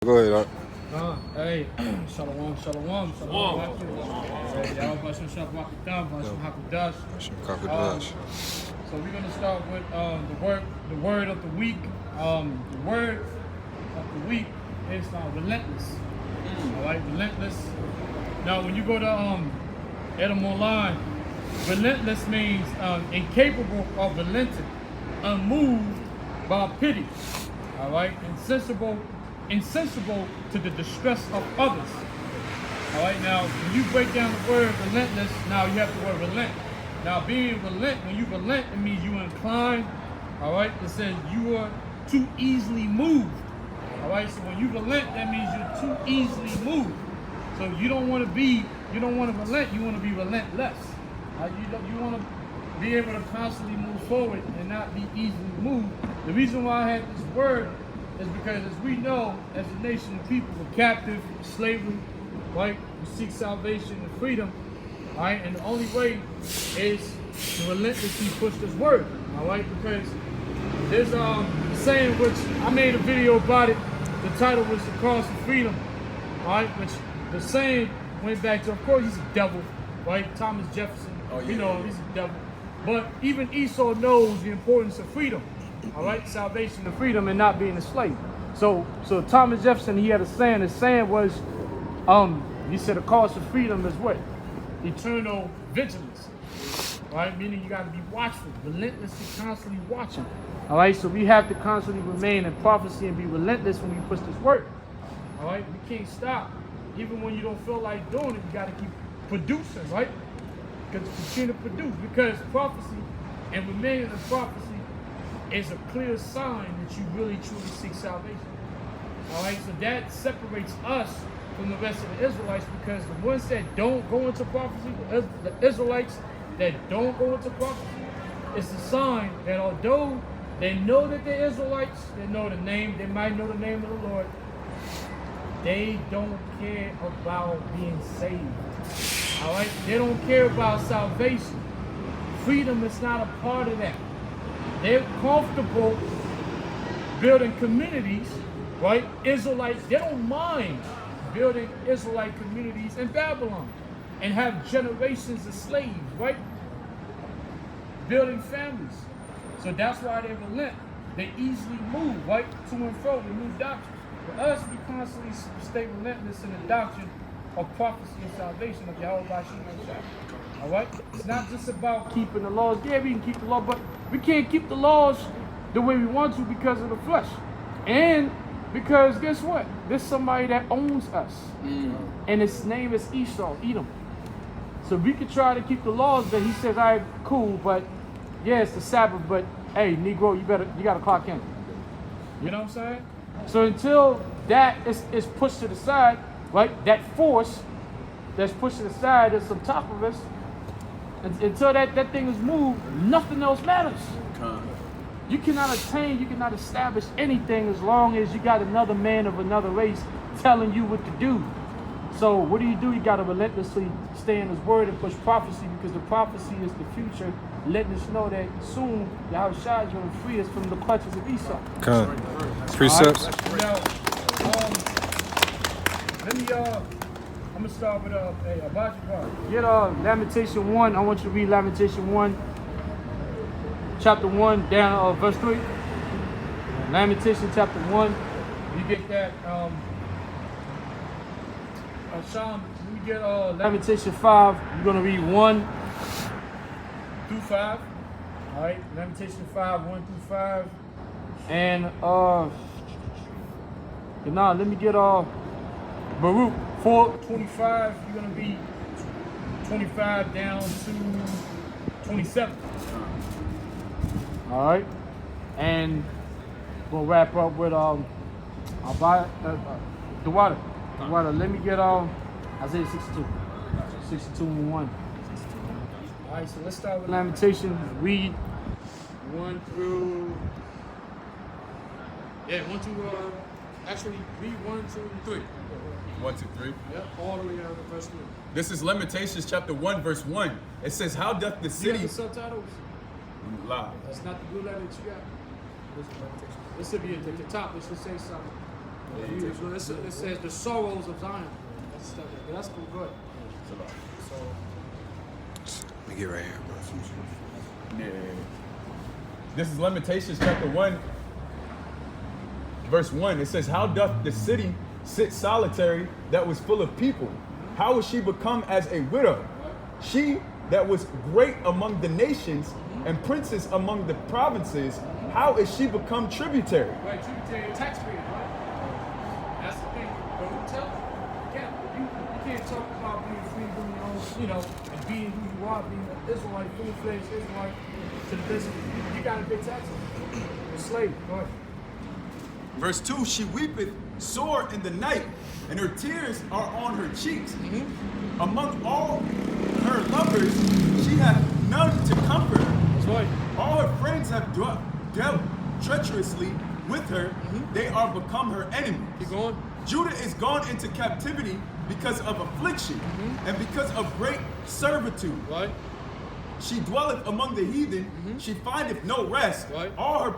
go ahead. Hey, shalom. Hey, y'all, Bashim Shabbat Hakudash. So we're gonna start with the word of the week. The word of the week is relentless. All right, relentless. Now, when you go to etymology, relentless means incapable of relenting, unmoved by pity. All right, insensible to the distress of others. All right, now when you break down the word relentless, now you have the word relent. Now being relent, when you relent, it means you incline. All right, it says you are too easily moved. All right, so when you relent, that means you're too easily moved. So you don't want to relent, you want to be relentless. You want to be able to constantly move forward and not be easily moved. The reason why I had this word is because, as we know, as a nation of people, we're captive, slavery, right? We seek salvation and freedom, all right? And the only way is to relentlessly push this word, all right? Because there's a saying which I made a video about it. The title was "The Cost of Freedom," all right? Which the saying went back to, of course, he's a devil, right? Thomas Jefferson, he's a devil. But even Esau knows the importance of freedom. All right, salvation and freedom and not being a slave. So Thomas Jefferson, he had a saying. His saying was, he said the cost of freedom is what? Eternal vigilance. All right, meaning you got to be watchful, relentlessly, constantly watching. All right, so we have to constantly remain in prophecy and be relentless when we push this work. All right, we can't stop. Even when you don't feel like doing it, you got to keep producing, right? Because continue to produce. Because prophecy and remaining in prophecy is a clear sign that you really truly seek salvation. All right, so that separates us from the rest of the Israelites, because the ones that don't go into prophecy, the Israelites that don't go into prophecy, it's a sign that although they know that they're Israelites, they know the name, they might know the name of the Lord, they don't care about being saved. All right, they don't care about salvation. Freedom is not a part of that. They're comfortable building communities, right? Israelites, they don't mind building Israelite communities in Babylon and have generations of slaves, right? Building families. So that's why they relent. They easily move, right? To and fro, they move doctrines. For us, we constantly stay relentless in the doctrine of prophecy and salvation of Yahweh Bashim. All right? It's not just about keeping the laws. Yeah, we can keep the law, but we can't keep the laws the way we want to because of the flesh. And because guess what? There's somebody that owns us. And his name is Esau, Edom. So we could try to keep the laws, but he says, all right, cool, but yeah, it's the Sabbath, but hey, Negro, you gotta clock in. You know what I'm saying? So until that is pushed to the side, right? That force that's pushed to the side that's on top of us, until that thing is moved, nothing else matters. You cannot attain, you cannot establish anything as long as you got another man of another race telling you what to do. So what do? You got to relentlessly stay in his word and push prophecy, because the prophecy is the future, letting us know that soon Yahweh Shai is going to free us from the clutches of Esau. Precepts. Right. Now, let me I'm gonna start with a Baji part. Get Lamentation 1. I want you to read Lamentation 1, chapter 1, down verse 3. Lamentation chapter 1. You get that. Sean, we get Lamentation 5. You're gonna read 1 through 5. All right, Lamentation 5, 1 through 5. And let me get Baruch 4:25. You're gonna be 25 down to 27. All right, and we'll wrap up with the water. Let me get Isaiah 62 and 1. All right, so let's start with Lamentation. Read 1 through. Yeah, 1 through. Actually, read 1, 2, and 3. 1, 2, 3. Yep, all the way down to verse 3. This is Lamentations chapter 1, verse 1. It says, "How doth the city?" You got the subtitles? Loud. That's not the blue letter that you got. This should be at the top. It should say something. So it says the sorrows of Zion. That's cool. Good. Let me get right here, bro. Yeah. This is Lamentations chapter 1, verse 1. It says, how doth the city sit solitary that was full of people? How is she become as a widow? She that was great among the nations and princess among the provinces, how is she become tributary? Right, tributary taxpayers, right? That's the thing. But who tells you? You can't talk about being free, doing your own, you know, and being who you are, being an Israelite, full-fledged Israelite to the business. You gotta pay taxes. You're a slave. Go ahead. Verse 2, she weepeth sore in the night, and her tears are on her cheeks. Among all her lovers, she hath none to comfort her. That's right. All her friends have dealt treacherously with her. They are become her enemies. Keep going. Judah is gone into captivity because of affliction and because of great servitude. Right. She dwelleth among the heathen. She findeth no rest. Right. All her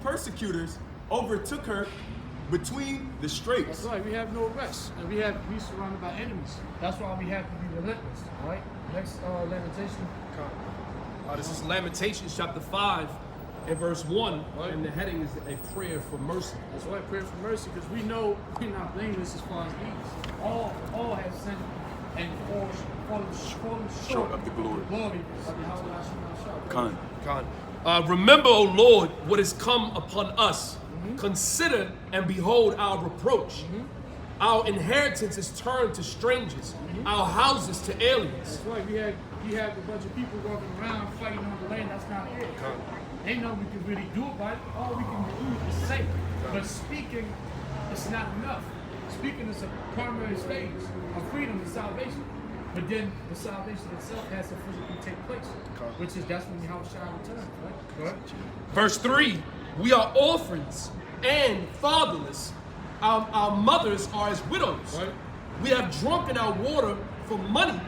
persecutors overtook her between the straits. That's right. We have no rest, and we surrounded by enemies. That's why we have to be relentless. All right. Next lamentation. This is Lamentations chapter 5 and verse 1, Right. and the heading is a prayer for mercy. That's why I pray for mercy, because we know we're not blameless as far as these. All have sinned and fallen short of the glory. of the Yahweh Hashem. Con. Remember, O Lord, what is come upon us. Consider and behold our reproach. Our inheritance is turned to strangers, our houses to aliens. That's right. We have a bunch of people walking around fighting on the land that's not theirs. Ain't nothing we can really do about it. All we can do is say. But speaking is not enough. Speaking is a primary stage of freedom and salvation. But then the salvation itself has to physically take place, which is that's when Yahweh shall return. Right? Go ahead. Verse 3, we are orphans and fatherless. Our mothers are as widows. Right. We have drunken our water for money.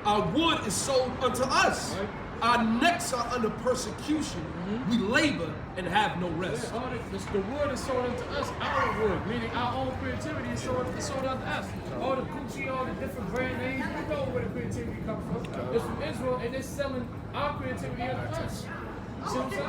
Our wood is sold unto us. Right. Our necks are under persecution. We labor and have no rest. Yeah, the word is sold unto us, our word, meaning our own creativity is sold unto us. All the Gucci, all the different brand names, we know where the creativity comes from. It's from Israel, and they're selling our creativity unto us. See what I'm saying?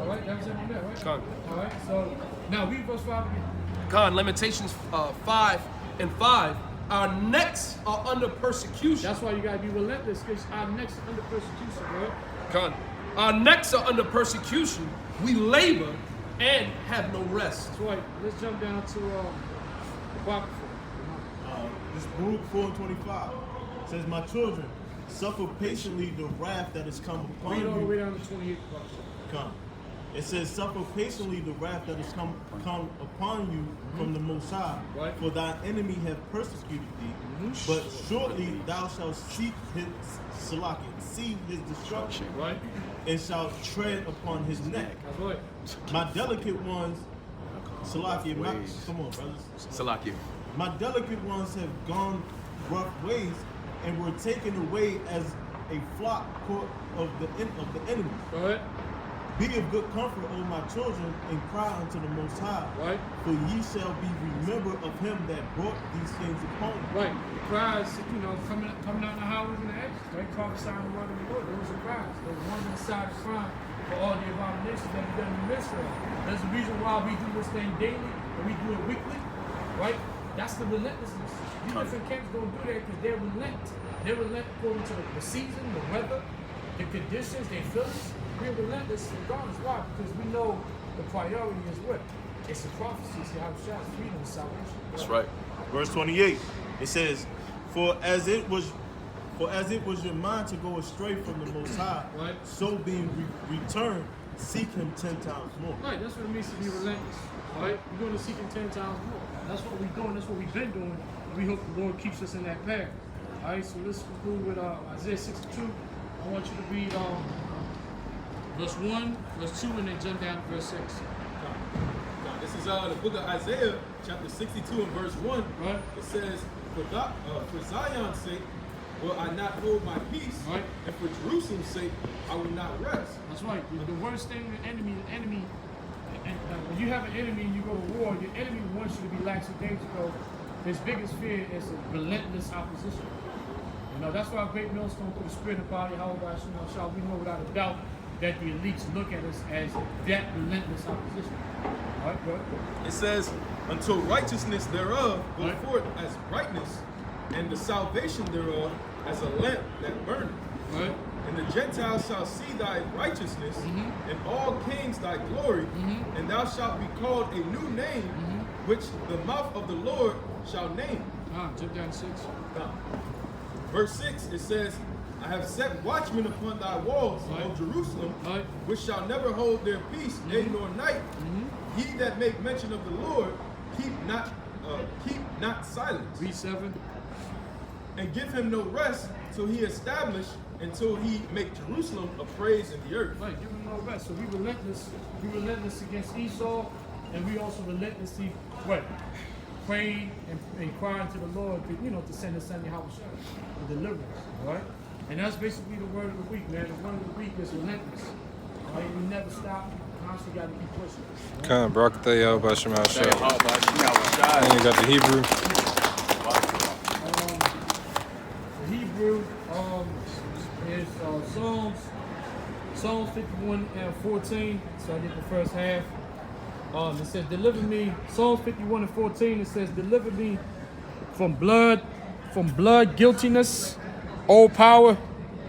All right, that was in there, right? Con. All right, so now read verse 5 again. Con, Lamentations 5 and 5. Our necks are under persecution. That's why you gotta be relentless, because our necks are under persecution, bro. Con. Our necks are under persecution. We labor and have no rest. That's right. Let's jump down to the Apocrypha. This Baruch 4:25 says, "My children, suffer patiently the wrath that is come upon Read all the way you." down to 28. Come. It says, "Suffer patiently the wrath that is come upon you from the Most High, Right. for thy enemy have persecuted thee. But shortly thou shalt see his destruction, Right? and shalt tread upon his neck. That's right. My delicate ones, Salakia, come on, brothers. Salakia. My delicate ones have gone rough ways and were taken away as a flock caught of the enemy. Go ahead. Be of good comfort, O my children, and cry unto the Most High. Right. For ye shall be remembered of him that brought these things upon you. Right. The cries, coming out in the highways and the edges, right? Prophesying the word of the Lord. Those are cries. Those ones on the side of crime for all the abominations that we've done in Israel. There's a reason why we do this thing daily and we do it weekly, right? That's the relentlessness. These different camps don't do that because they're relent. They're relent according to the season, the weather, the conditions, their feelings. We're relentless regardless. Why? Because we know the priority is what? It's the prophecy. See how it shines freedom and salvation. That's right. Verse 28, it says, For as it was your mind to go astray from the Most High, Right. so being returned, seek him 10 times more. Right, that's what it means to be relentless. All right, we're going to seek him 10 times more. That's what we're doing. That's what we've been doing. And we hope the Lord keeps us in that path. All right, so let's conclude with Isaiah 62. I want you to read verse 1, verse 2, and then jump down to verse 6. Now, this is the book of Isaiah, chapter 62 and verse 1. Right. It says, for Zion's sake will I not hold my peace, Right. and for Jerusalem's sake I will not rest. That's right. The worst thing the enemy when you have an enemy and you go to war, your enemy wants you to be lackadaisical. His biggest fear is a relentless opposition. You know, that's why a great millstone through the spirit and body, how about we know without a doubt that the elites look at us as that relentless opposition. All right, go ahead. It says, until righteousness thereof go Right. forth as brightness, and the salvation thereof as a lamp that burneth. Right? And the Gentiles shall see thy righteousness, and all kings thy glory, and thou shalt be called a new name, which the mouth of the Lord shall name. Jump down to 6. Verse 6, it says, I have set watchmen upon thy walls, O Jerusalem, Right. which shall never hold their peace, day nor night. He that make mention of the Lord, keep not silence, Read 7. and give him no rest till he establish, until he make Jerusalem a praise in the earth. Right, give him no rest. So we relentless against Esau, and we also relentlessly praying and crying to the Lord to send his son Yahweh for deliverance. All right? And that's basically the word of the week, man. The word of the week is relentless. All right? We never stop. Constantly got to keep pushing. Come, Barakatayah, Bashim al-Shah. Shah. And you got the Hebrew. The Hebrew is Psalms 51 and 14. So I did the first half. It says, deliver me, Psalms 51 and 14, it says, deliver me from blood guiltiness, O power,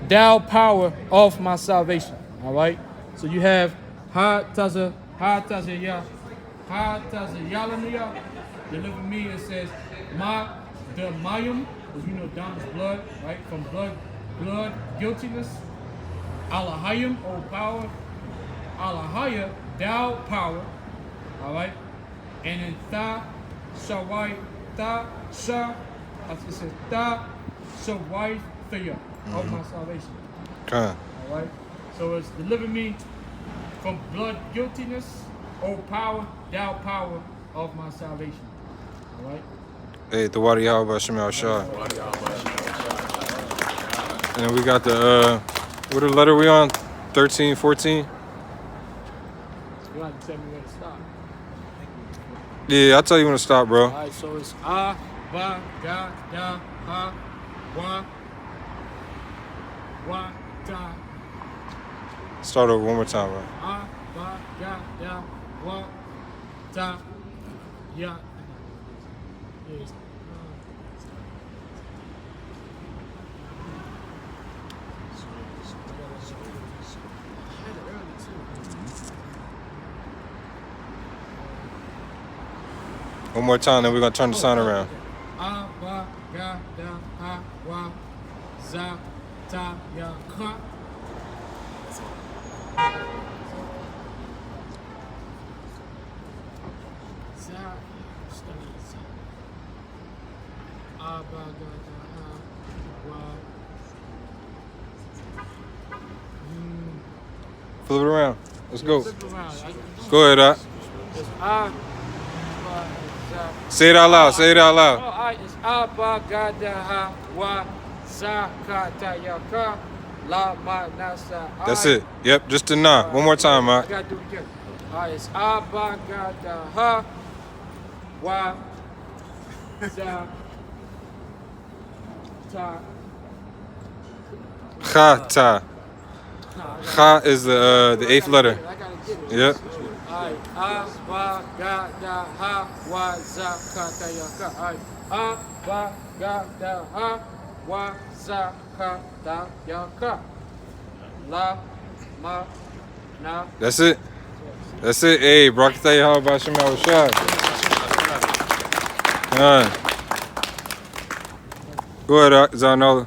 thou power of my salvation. All right. So you have Yalaniyah, deliver me. It says, the mayim, because Dom is blood, right? From blood guiltiness. Alahayim, O power. Alahaya, thou power. All right. And in Shawai, it says Shawai Thea of my salvation. Come. All right. So it's deliver me from blood guiltiness, O power, thou power of my salvation. All right. Hey, the Wadi Yahweh Bashim al-Shah. And then we got the, what letter we on? 13, 14? You have to tell me where to stop. Yeah, I'll tell you when to stop, bro. All right. So it's A, Ba, Ga, Da, Ha, Wa, Da. Start over one more time, bro. A, Ba, Ga, Da, Wa, Da, Ya. Yes. One more time, then we're going to turn the sign around. A, Ba, Ga, Da, Ha, Wa, Za, Ta, Ya, Ka. Za, A, Ba, Ga, Da, Ha, Wa. Flip it around. Let's go. Flip around. Go ahead, Doc. It's A, Ba, Za. Say it out loud. Say it out Oh, loud. all right, it's Abba Gadaha wa Zakata Yaka La Ma Nasa. That's it. Yep, just the nah. One more time, I Doc. gotta do it again. All right, it's Abba Gadaha wa Zakata. Cha-ta. Cha is the eighth letter. I gotta get it. Yep. All right, Abba Gadaha wa Zakata Yaka. All right, Abba Gadaha wa Zakata Yaka La Ma Na. That's it. That's it. Hey, Barakatayah Yahweh Bashim al-Shah. Go ahead, Doc. Zanola.